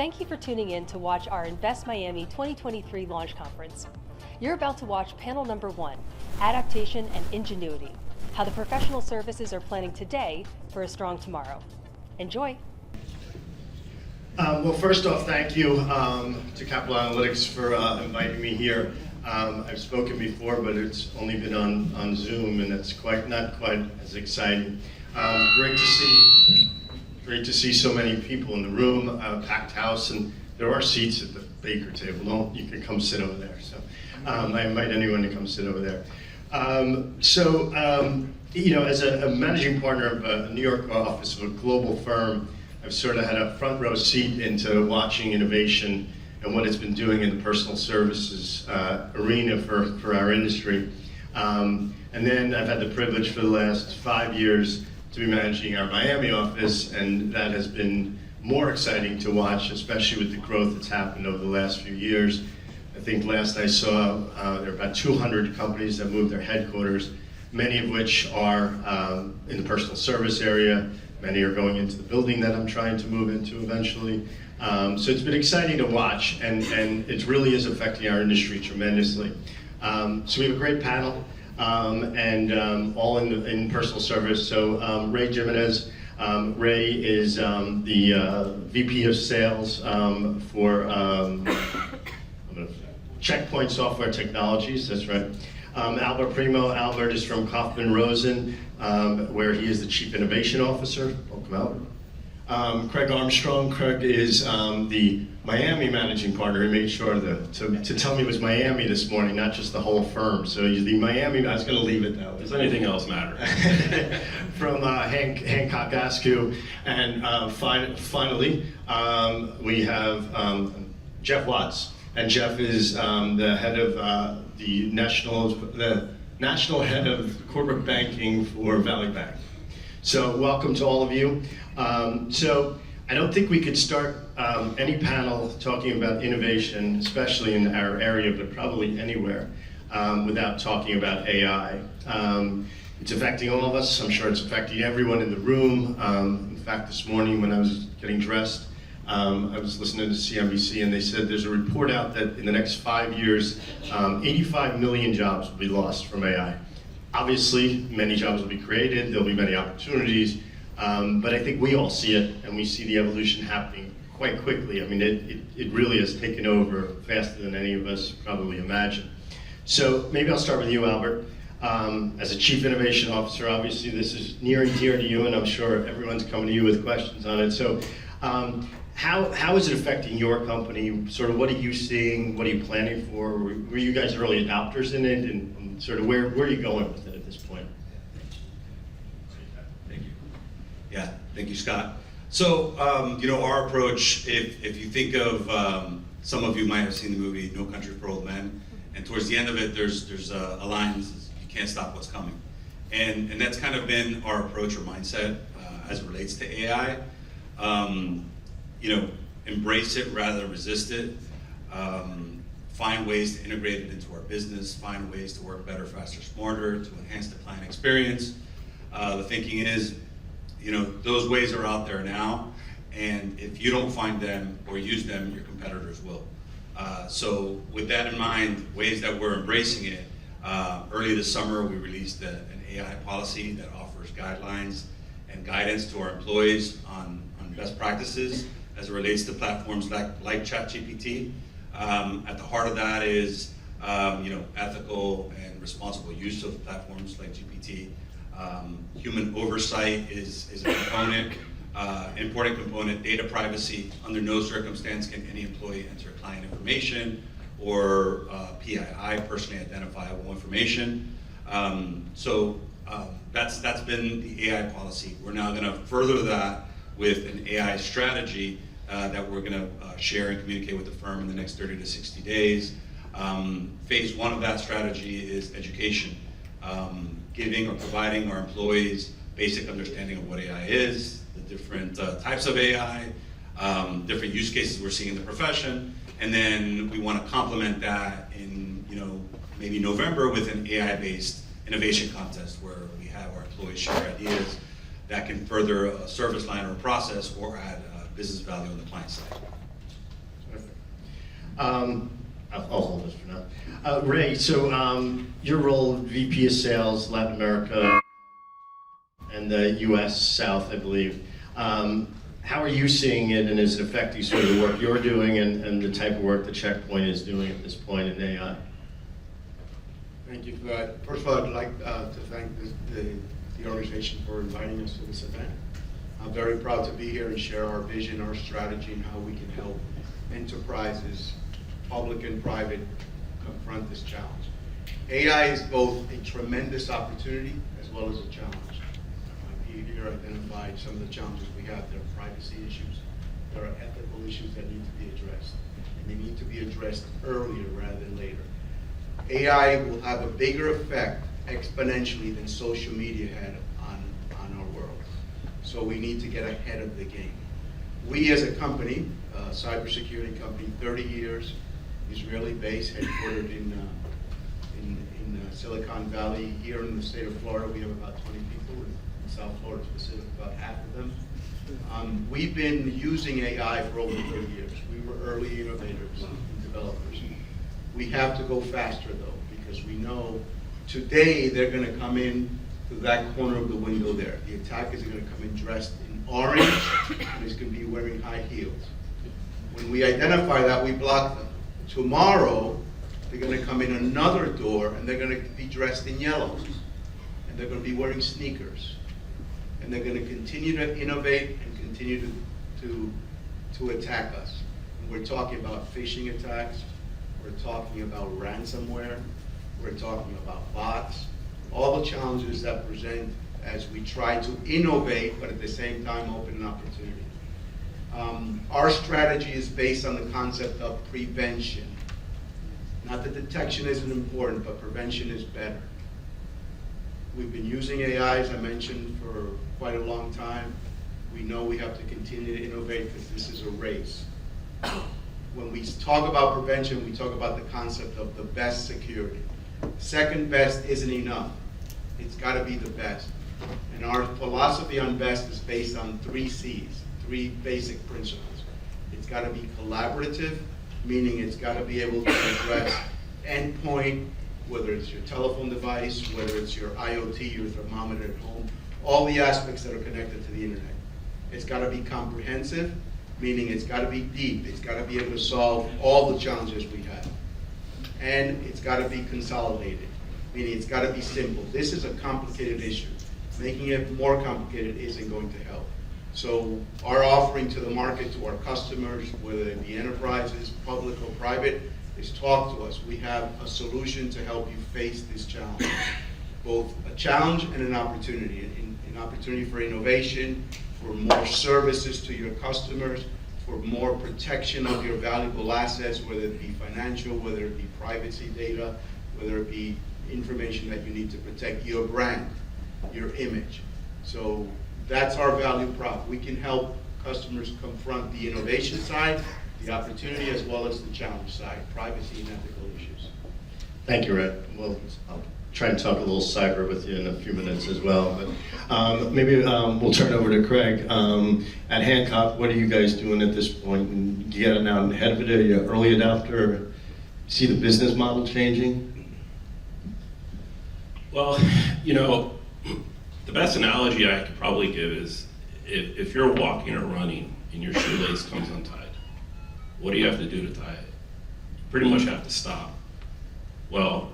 Thank you for tuning in to watch our Invest Miami 2023 launch conference. You're about to watch panel number 1, Adaptation and Ingenuity, how the professional services are planning today for a strong tomorrow. Enjoy. Well, first off, thank you to Capital Analytics for inviting me here. I've spoken before, but it's only been on Zoom, and it's not quite as exciting. Great to see so many people in the room, packed house, and there are seats at the Baker table. You can come sit over there. So I invite anyone to come sit over there. You know, as a managing partner of a New York office of a global firm, I've sort of had a front row seat into watching innovation and what it's been doing in the personal services arena for our industry. And then I've had the privilege for the last 5 years to be managing our Miami office, and that has been more exciting to watch, especially with the growth that's happened over the last few years. I think last I saw, there are about 200 companies that moved their headquarters, many of which are in the personal service area. Many are going into the building that I'm trying to move into eventually. So it's been exciting to watch, and it really is affecting our industry tremendously. So we have a great panel, and all in personal service. So Ray Jimenez. Ray is the VP of Sales for Checkpoint Software Technologies, that's right. Albert Primo. Albert is from Kaufman Rosen, where he is the Chief Innovation Officer. Welcome, Albert. Craig Armstrong. Craig is the Miami Managing Partner. He made sure to tell me it was Miami this morning, not just the whole firm. So he's the Miami, I was going to leave it that way. Does anything else matter? From Hancock Askew. And finally, we have Jeff Watts. And Jeff is the head of the national head of corporate banking for Valley Bank. So welcome to all of you. So I don't think we could start any panel talking about innovation, especially in our area, but probably anywhere, without talking about AI. It's affecting all of us. I'm sure it's affecting everyone in the room. In fact, this morning when I was getting dressed, I was listening to CNBC, and they said there's a report out that in the next 5 years, 85 million jobs will be lost from AI. Obviously, many jobs will be created, there'll be many opportunities, but I think we all see it, and we see the evolution happening quite quickly. I mean, it really has taken over faster than any of us probably imagined. So maybe I'll start with you, Albert. As a Chief Innovation Officer, obviously this is near and dear to you, and I'm sure everyone's coming to you with questions on it. So how is it affecting your company? Sort of what are you seeing? What are you planning for? Were you guys early adopters in it? And sort of where are you going with it at this point? Thank you. Yeah, thank you, Scott. So, you know, our approach, if you think of, some of you might have seen the movie No Country for Old Men, and towards the end of it, there's a line that says, you can't stop what's coming. And that's kind of been our approach or mindset as it relates to AI. You know, embrace it rather than resist it. Find ways to integrate it into our business, find ways to work better, faster, smarter, to enhance the client experience. The thinking is, you know, those ways are out there now, and if you don't find them or use them, your competitors will. So with that in mind, ways that we're embracing it, early this summer we released an AI policy that offers guidelines and guidance to our employees on best practices as it relates to platforms like ChatGPT. At the heart of that is you know, ethical and responsible use of platforms like GPT. Human oversight is a component, important component. Data privacy. Under no circumstance can any employee enter client information or PII, personally identifiable information. That's been the AI policy. We're now going to further that with an AI strategy that we're going to share and communicate with the firm in the next 30 to 60 days. Phase one of that strategy is education, giving or providing our employees basic understanding of what AI is, the different types of AI, different use cases we're seeing in the profession, and then we want to complement that in, you know, maybe November with an AI-based innovation contest where we have our employees share ideas that can further a service line or a process or add business value on the client side. I'll hold this for now. Ray, so your role, VP of Sales, Latin America, and the U.S. South, I believe. How are you seeing it, and is it affecting sort of the work you're doing and the type of work that Checkpoint is doing at this point in AI? Thank you for that. First of all, I'd like to thank the organization for inviting us to this event. I'm very proud to be here and share our vision, our strategy, and how we can help enterprises, public and private, confront this challenge. AI is both a tremendous opportunity as well as a challenge. Pete here identified some of the challenges we have. There are privacy issues, there are ethical issues that need to be addressed, and they need to be addressed earlier rather than later. AI will have a bigger effect exponentially than social media had on our world. So we need to get ahead of the game. We as a company, a cybersecurity company, 30 years, Israeli-based, headquartered in Silicon Valley. Here in the state of Florida, we have about 20 people. In South Florida specifically, about half of them. We've been using AI for over 30 years. We were early innovators and developers. We have to go faster though, because we know today they're going to come in to that corner of the window there. The attackers are going to come in dressed in orange, and he's going to be wearing high heels. When we identify that, we block them. Tomorrow, they're going to come in another door, and they're going to be dressed in yellow, and they're going to be wearing sneakers, and they're going to continue to innovate and continue to attack us. And we're talking about phishing attacks. We're talking about ransomware. We're talking about bots. All the challenges that present as we try to innovate, but at the same time open an opportunity. Our strategy is based on the concept of prevention. Not that detection isn't important, but prevention is better. We've been using AI, as I mentioned, for quite a long time. We know we have to continue to innovate because this is a race. When we talk about prevention, we talk about the concept of the best security. Second best isn't enough. It's got to be the best. And our philosophy on best is based on 3 C's, 3 basic principles. It's got to be collaborative, meaning it's got to be able to address endpoint, whether it's your telephone device, whether it's your IoT, your thermometer at home, all the aspects that are connected to the internet. It's got to be comprehensive, meaning it's got to be deep. It's got to be able to solve all the challenges we have. And it's got to be consolidated, meaning it's got to be simple. This is a complicated issue. Making it more complicated isn't going to help. So our offering to the market, to our customers, whether it be enterprises, public or private, is talk to us. We have a solution to help you face this challenge. Both a challenge and an opportunity. An opportunity for innovation, for more services to your customers, for more protection of your valuable assets, whether it be financial, whether it be privacy data, whether it be information that you need to protect your brand, your image. So that's our value prop. We can help customers confront the innovation side, the opportunity, as well as the challenge side, privacy and ethical issues. Thank you, Red. Well, I'll try and talk a little cyber with you in a few minutes as well. But maybe we'll turn over to Craig. At Hancock, what are you guys doing at this point? And you get out ahead of it? Are you an early adopter? See the business model changing? Well, you know, the best analogy I could probably give is if you're walking or running and your shoelace comes untied, what do you have to do to tie it? You pretty much have to stop. Well,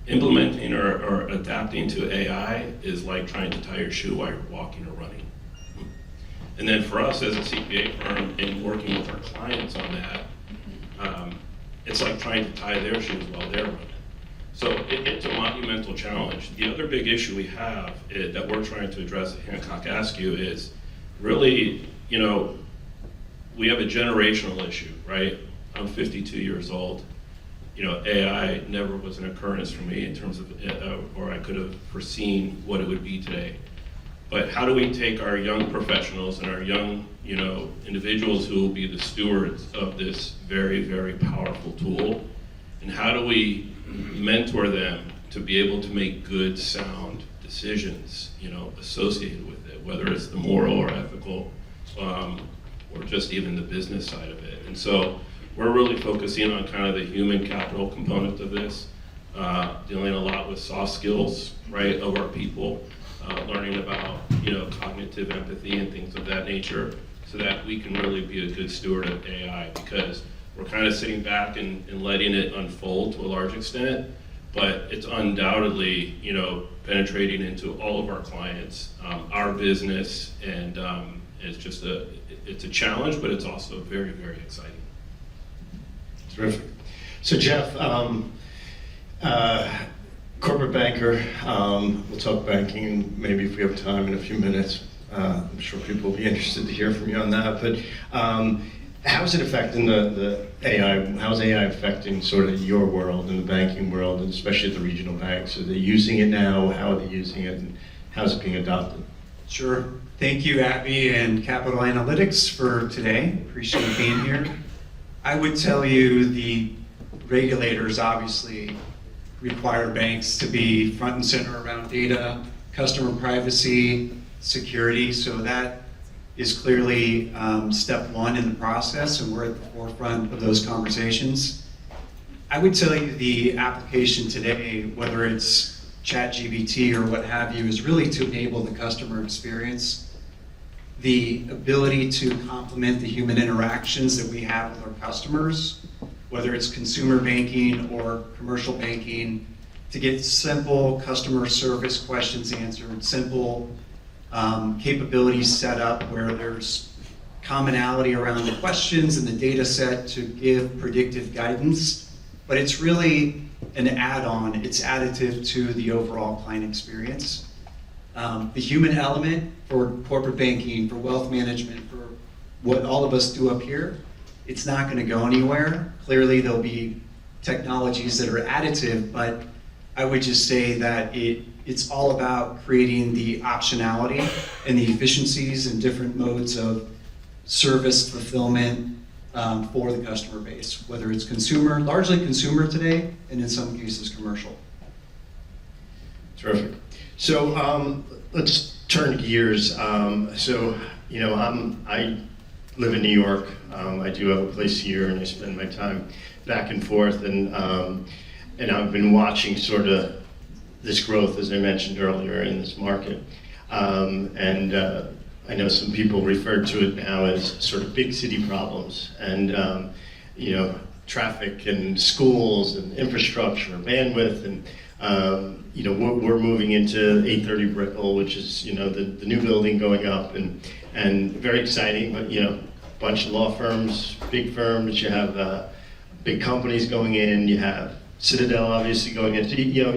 implementing or adapting to AI is like trying to tie your shoe while you're walking or running. And then for us as a CPA firm in working with our clients on that, it's like trying to tie their shoes while they're running. So it's a monumental challenge. The other big issue we have that we're trying to address at Hancock Askew is really, you know, we have a generational issue, right? I'm 52 years old. You know, AI never was an occurrence for me in terms of, or I could have foreseen what it would be today. But how do we take our young professionals and our young, you know, individuals who will be the stewards of this very, very powerful tool, and how do we mentor them to be able to make good, sound decisions, you know, associated with it, whether it's the moral or ethical, or just even the business side of it. And so we're really focusing on kind of the human capital component of this, dealing a lot with soft skills, right, of our people, learning about, cognitive empathy and things of that nature, so that we can really be a good steward of AI, because we're kind of sitting back and letting it unfold to a large extent, but it's undoubtedly, penetrating into all of our clients, our business, and it's a challenge, but it's also very, very exciting. Terrific. So Jeff, corporate banker, we'll talk banking maybe if we have time in a few minutes. I'm sure people will be interested to hear from you on that, but how is it affecting the AI? How's AI affecting sort of your world and the banking world, and especially the regional banks? Are they using it now? How are they using it, and how's it being adopted? Sure. Thank you, Abby and Capital Analytics, for today. Appreciate being here. I would tell you the regulators obviously require banks to be front and center around data, customer privacy, security. So that is clearly step one in the process, and we're at the forefront of those conversations. I would tell you the application today, whether it's ChatGPT or what have you, is really to enable the customer experience, the ability to complement the human interactions that we have with our customers, whether it's consumer banking or commercial banking, to get simple customer service questions answered, simple capabilities set up where there's commonality around the questions and the data set to give predictive guidance, but it's really an add-on. It's additive to the overall client experience. The human element for corporate banking, for wealth management, for what all of us do up here, it's not going to go anywhere. Clearly, there'll be technologies that are additive, but I would just say that it's all about creating the optionality and the efficiencies and different modes of service fulfillment for the customer base, whether it's consumer, largely consumer today, and in some cases commercial. Terrific. So let's turn gears. I live in New York. I do have a place here, and I spend my time back and forth. And I've been watching sort of this growth, as I mentioned earlier, in this market. I know some people refer to it now as sort of big city problems, and traffic and schools and infrastructure, bandwidth, and we're moving into 830 Brickell, which is the new building going up, and very exciting. But a bunch of law firms, big firms. You have big companies going in. You have Citadel obviously going in. So you're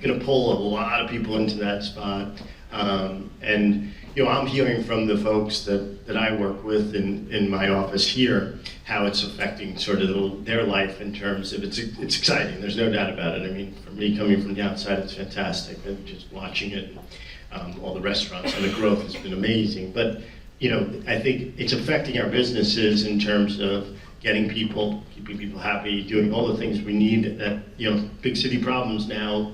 going to pull a lot of people into that spot. I'm hearing from the folks that I work with in my office here how it's affecting sort of their life in terms of it's exciting. There's no doubt about it. I mean, for me coming from the outside, it's fantastic. And just watching it, all the restaurants and the growth has been amazing. But I think it's affecting our businesses in terms of getting people, keeping people happy, doing all the things we need that big city problems now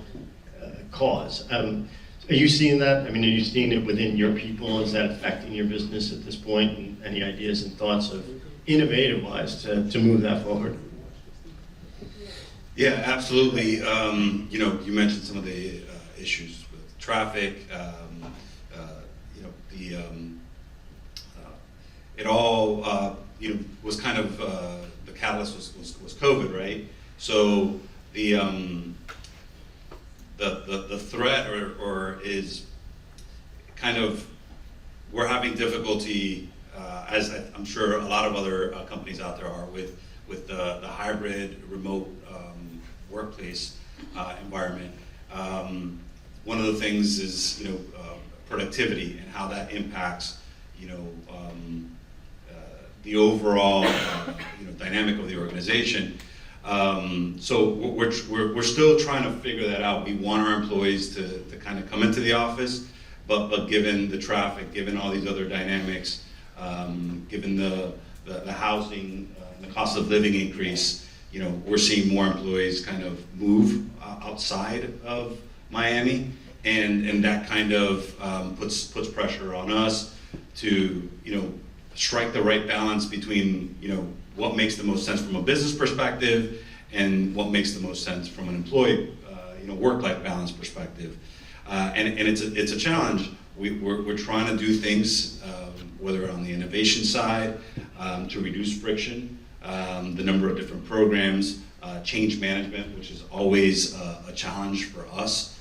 cause. Are you seeing that? I mean, are you seeing it within your people? Is that affecting your business at this point? And any ideas and thoughts of innovative-wise to move that forward? Yeah, absolutely. You mentioned some of the issues with traffic. It all was kind of the catalyst was COVID, right? So the threat or is kind of, we're having difficulty, as I'm sure a lot of other companies out there are, with the hybrid remote workplace environment. One of the things is productivity and how that impacts the overall dynamic of the organization. So we're still trying to figure that out. We want our employees to kind of come into the office, but given the traffic, given all these other dynamics, given the housing, the cost of living increase, we're seeing more employees kind of move outside of Miami, and that kind of puts pressure on us to strike the right balance between, you know, what makes the most sense from a business perspective and what makes the most sense from an employee, you know, work-life balance perspective. And it's a challenge. We're trying to do things, whether on the innovation side, to reduce friction, the number of different programs, change management, which is always a challenge for us,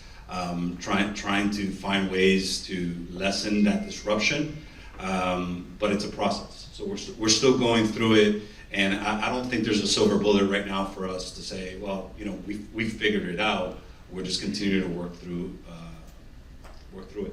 trying to find ways to lessen that disruption, but it's a process. So we're still going through it, and I don't think there's a silver bullet right now for us to say, well, you know, we've figured it out. We're just continuing to work through it.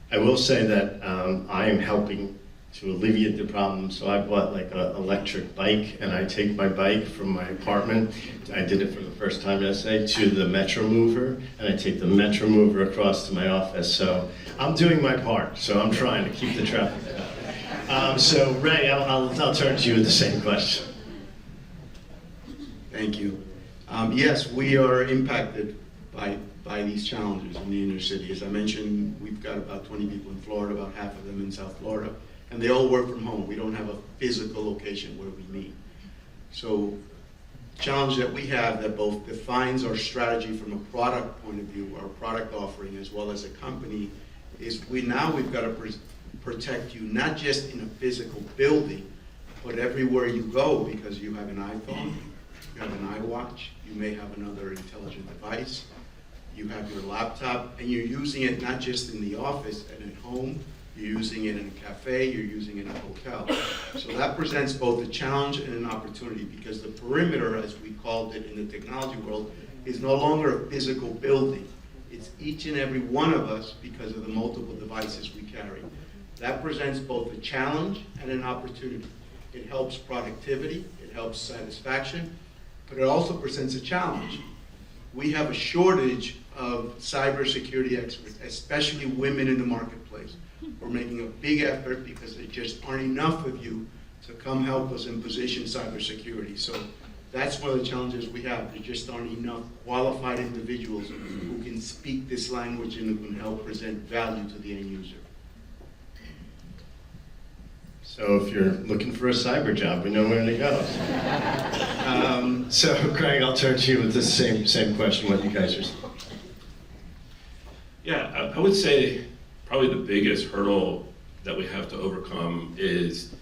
I will say that I am helping to alleviate the problem. So I bought like an electric bike, and I take my bike from my apartment. I did it for the first time yesterday to the Metro Mover, and I take the Metro Mover across to my office. So I'm doing my part. So I'm trying to keep the traffic down. So Ray, I'll turn to you with the same question. Thank you. Yes, we are impacted by these challenges in the inner city. As I mentioned, we've got about 20 people in Florida, about half of them in South Florida, and they all work from home. We don't have a physical location where we meet. So the challenge that we have that both defines our strategy from a product point of view, our product offering, as well as a company, is we've got to protect you not just in a physical building, but everywhere you go, because you have an iPhone, you have an iWatch, you may have another intelligent device, you have your laptop, and you're using it not just in the office and at home, you're using it in a cafe, you're using it in a hotel. So that presents both a challenge and an opportunity, because the perimeter, as we called it in the technology world, is no longer a physical building. It's each and every one of us because of the multiple devices we carry. That presents both a challenge and an opportunity. It helps productivity, it helps satisfaction, but it also presents a challenge. We have a shortage of cybersecurity experts, especially women in the marketplace. We're making a big effort because there just aren't enough of you to come help us in position cybersecurity. So that's one of the challenges we have. There just aren't enough qualified individuals who can speak this language and who can help present value to the end user. So if you're looking for a cyber job, we know where to go. So Craig, I'll turn to you with the same question, what you guys are saying. Yeah, I would say probably the biggest hurdle that we have to overcome is,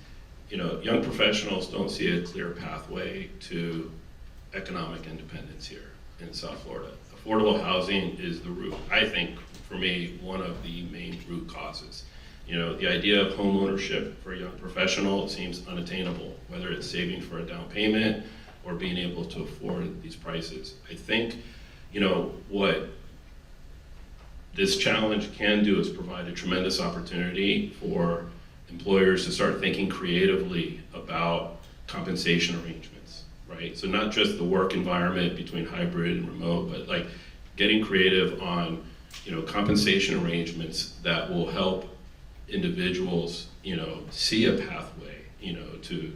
you know, young professionals don't see a clear pathway to economic independence here in South Florida. Affordable housing is the root, I think, for me, one of the main root causes. You know, the idea of home ownership for a young professional seems unattainable, whether it's saving for a down payment or being able to afford these prices. I think, you know, what this challenge can do is provide a tremendous opportunity for employers to start thinking creatively about compensation arrangements, right? So not just the work environment between hybrid and remote, but like getting creative on, you know, compensation arrangements that will help individuals, you know, see a pathway, you know, to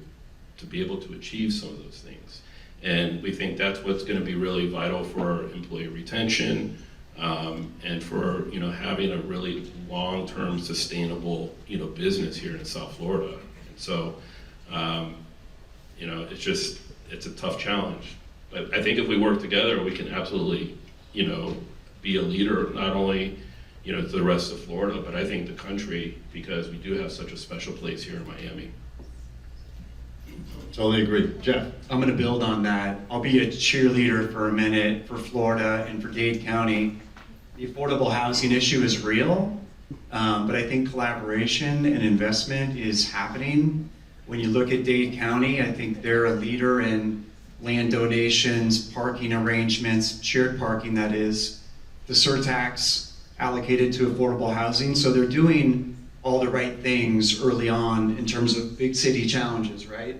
be able to achieve some of those things. And we think that's what's going to be really vital for employee retention, and for, you know, having a really long-term sustainable, you know, business here in South Florida. And so, you know, it's a tough challenge. But I think if we work together, we can absolutely, you know, be a leader, not only, you know, to the rest of Florida, but I think the country, because we do have such a special place here in Miami. Totally agree. Jeff? I'm going to build on that. I'll be a cheerleader for a minute for Florida and for Dade County. The affordable housing issue is real, but I think collaboration and investment is happening. When you look at Dade County, I think they're a leader in land donations, parking arrangements, shared parking, that is, the surtax allocated to affordable housing. So they're doing all the right things early on in terms of big city challenges, right?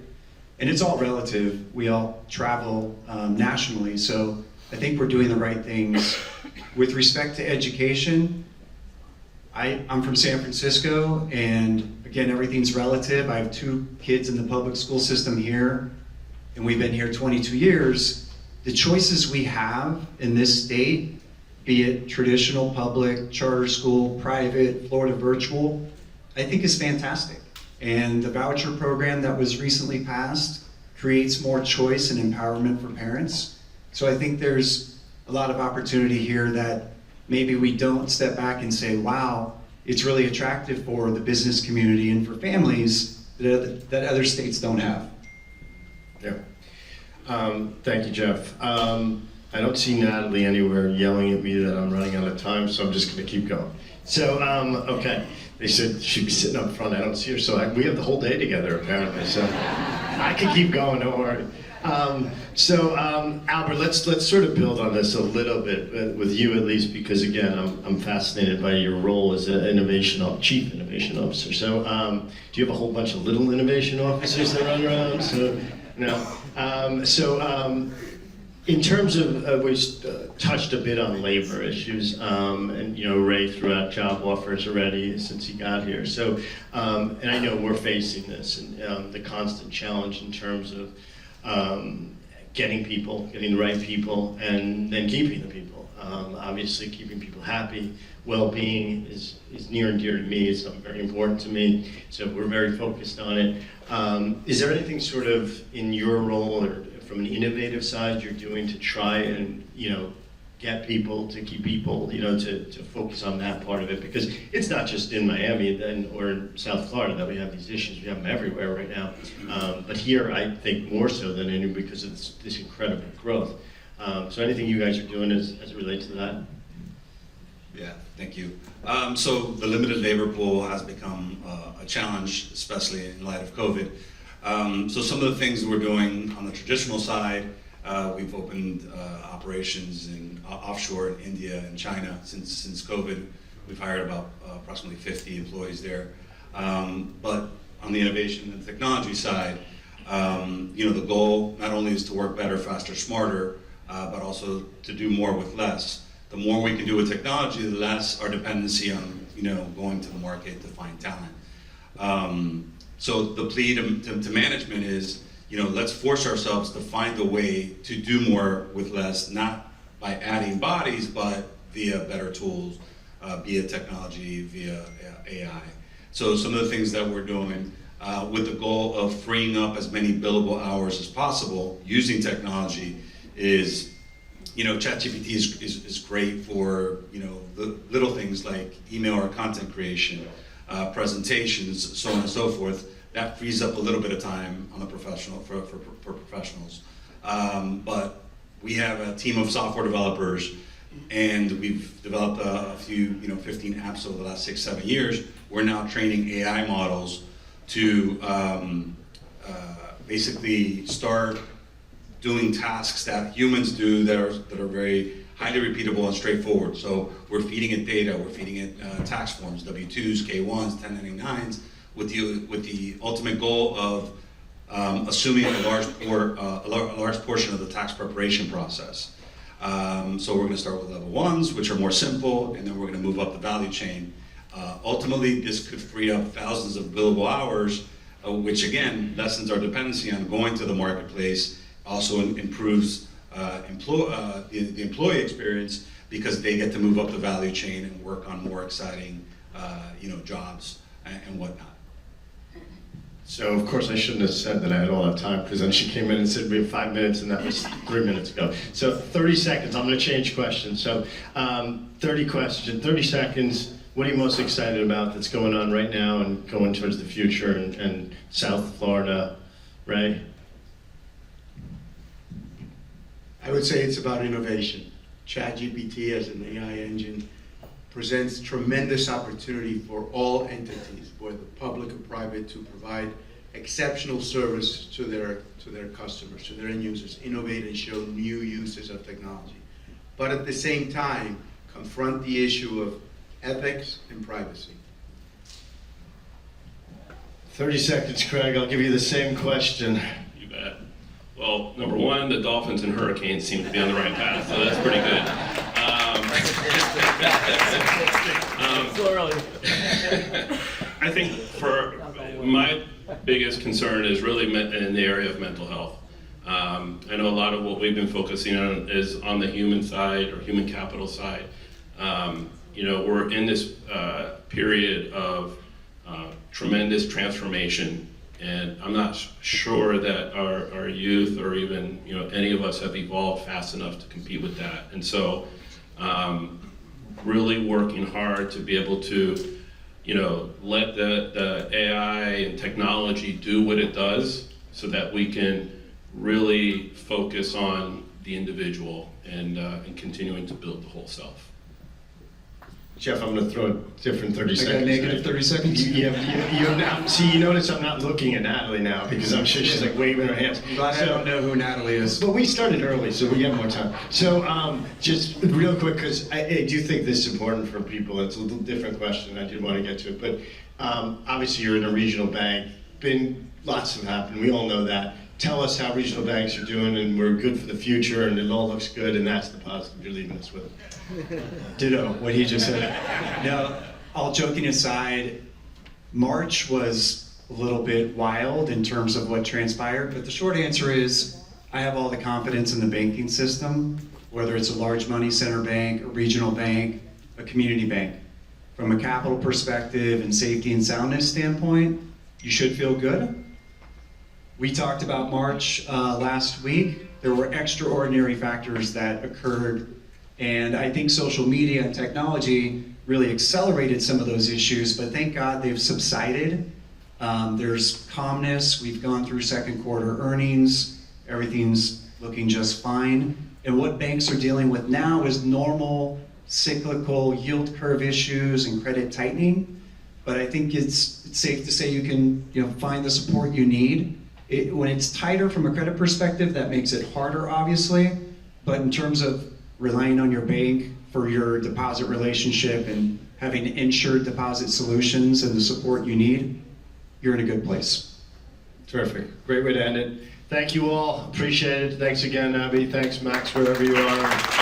And it's all relative. We all travel nationally, so I think we're doing the right things. With respect to education, I'm from San Francisco, and again, everything's relative. I have 2 kids in the public school system here, and we've been here 22 years. The choices we have in this state, be it traditional, public, charter school, private, Florida virtual, I think is fantastic. And the voucher program that was recently passed creates more choice and empowerment for parents. So I think there's a lot of opportunity here that maybe we don't step back and say, wow, it's really attractive for the business community and for families that other states don't have. Yeah. Thank you, Jeff. I don't see Natalie anywhere yelling at me that I'm running out of time, so I'm just going to keep going. So, okay. They said she'd be sitting up front. I don't see her, so we have the whole day together, apparently. So I can keep going, don't worry. Albert, let's sort of build on this a little bit, with you at least, because again, I'm fascinated by your role as an chief innovation officer. So, do you have a whole bunch of little innovation officers that run around? So, no. In terms of, we touched a bit on labor issues, and Ray threw out job offers already since he got here. So, and I know we're facing this, and the constant challenge in terms of getting the right people, and then keeping the people. Obviously, keeping people happy, well-being is near and dear to me. It's something very important to me. So we're very focused on it. Is there anything sort of in your role or from an innovative side you're doing to try and get people, to keep people, to focus on that part of it? Because it's not just in Miami or in South Florida that we have these issues. We have them everywhere right now. But here, I think more so than any, because of this incredible growth. So anything you guys are doing as it relates to that? Yeah, thank you. So the limited labor pool has become a challenge, especially in light of COVID. So some of the things we're doing on the traditional side, we've opened operations in offshore in India and China since COVID. We've hired about approximately 50 employees there. But on the innovation and technology side, the goal not only is to work better, faster, smarter, but also to do more with less. The more we can do with technology, the less our dependency on going to the market to find talent. So the plea to management is, let's force ourselves to find a way to do more with less, not by adding bodies, but via better tools, via technology, via AI. So some of the things that we're doing with the goal of freeing up as many billable hours as possible using technology is, ChatGPT is great for, the little things like email or content creation, presentations, so on and so forth. That frees up a little bit of time on the professional for professionals. But we have a team of software developers, and we've developed a few, 15 apps over the last 6-7 years. We're now training AI models to basically start doing tasks that humans do that are very highly repeatable and straightforward. So we're feeding it data, we're feeding it tax forms, W-2s, K-1s, 1099s, with the ultimate goal of assuming a large portion of the tax preparation process. So we're going to start with level 1s, which are more simple, and then we're going to move up the value chain. Ultimately, this could free up thousands of billable hours, which again lessens our dependency on going to the marketplace. Also improves the employee experience, because they get to move up the value chain and work on more exciting jobs and whatnot. So of course I shouldn't have said that I had all that time, because then she came in and said we have 5 minutes, and that was 3 minutes ago. So 30 seconds, I'm going to change questions. So 30 seconds, what are you most excited about that's going on right now and going towards the future and South Florida, Ray? I would say it's about innovation. ChatGPT as an AI engine presents tremendous opportunity for all entities, whether public or private, to provide exceptional service to their customers, to their end users, innovate and show new uses of technology. But at the same time, confront the issue of ethics and privacy. 30 seconds, Craig. I'll give you the same question. You bet. Well, number one, the Dolphins and Hurricanes seem to be on the right path, so that's pretty good. I think for my biggest concern is really in the area of mental health. I know a lot of what we've been focusing on is on the human side or human capital side. We're in this period of tremendous transformation, and I'm not sure that our youth or even any of us have evolved fast enough to compete with that. And so really working hard to be able to let the AI and technology do what it does so that we can really focus on the individual and continuing to build the whole self. Jeff, I'm going to throw a different 30 I seconds. got negative 30 seconds. You notice I'm not looking at Natalie now because I'm sure she's like waving her hands. I'm glad I don't know who Natalie is. But we started early, so we have more time. So just real quick, because I do think this is important for people. It's a little different question. I did want to get to it. But obviously you're in a regional bank. Lots have happened. We all know that. Tell us how regional banks are doing, and we're good for the future, and it all looks good, and that's the positive you're leaving us with. Ditto what he just said. No, all joking aside, March was a little bit wild in terms of what transpired, but the short answer is I have all the confidence in the banking system, whether it's a large money center bank, a regional bank, a community bank. From a capital perspective and safety and soundness standpoint, you should feel good. We talked about March last week. There were extraordinary factors that occurred, and I think social media and technology really accelerated some of those issues, but thank God they've subsided. There's calmness. We've gone through second quarter earnings. Everything's looking just fine. And what banks are dealing with now is normal cyclical yield curve issues and credit tightening. But I think it's safe to say you can find the support you need. When it's tighter from a credit perspective, that makes it harder, obviously. But in terms of relying on your bank for your deposit relationship and having insured deposit solutions and the support you need, you're in a good place. Terrific. Great way to end it. Thank you all. Appreciate it. Thanks again, Abby. Thanks, Max, wherever you are.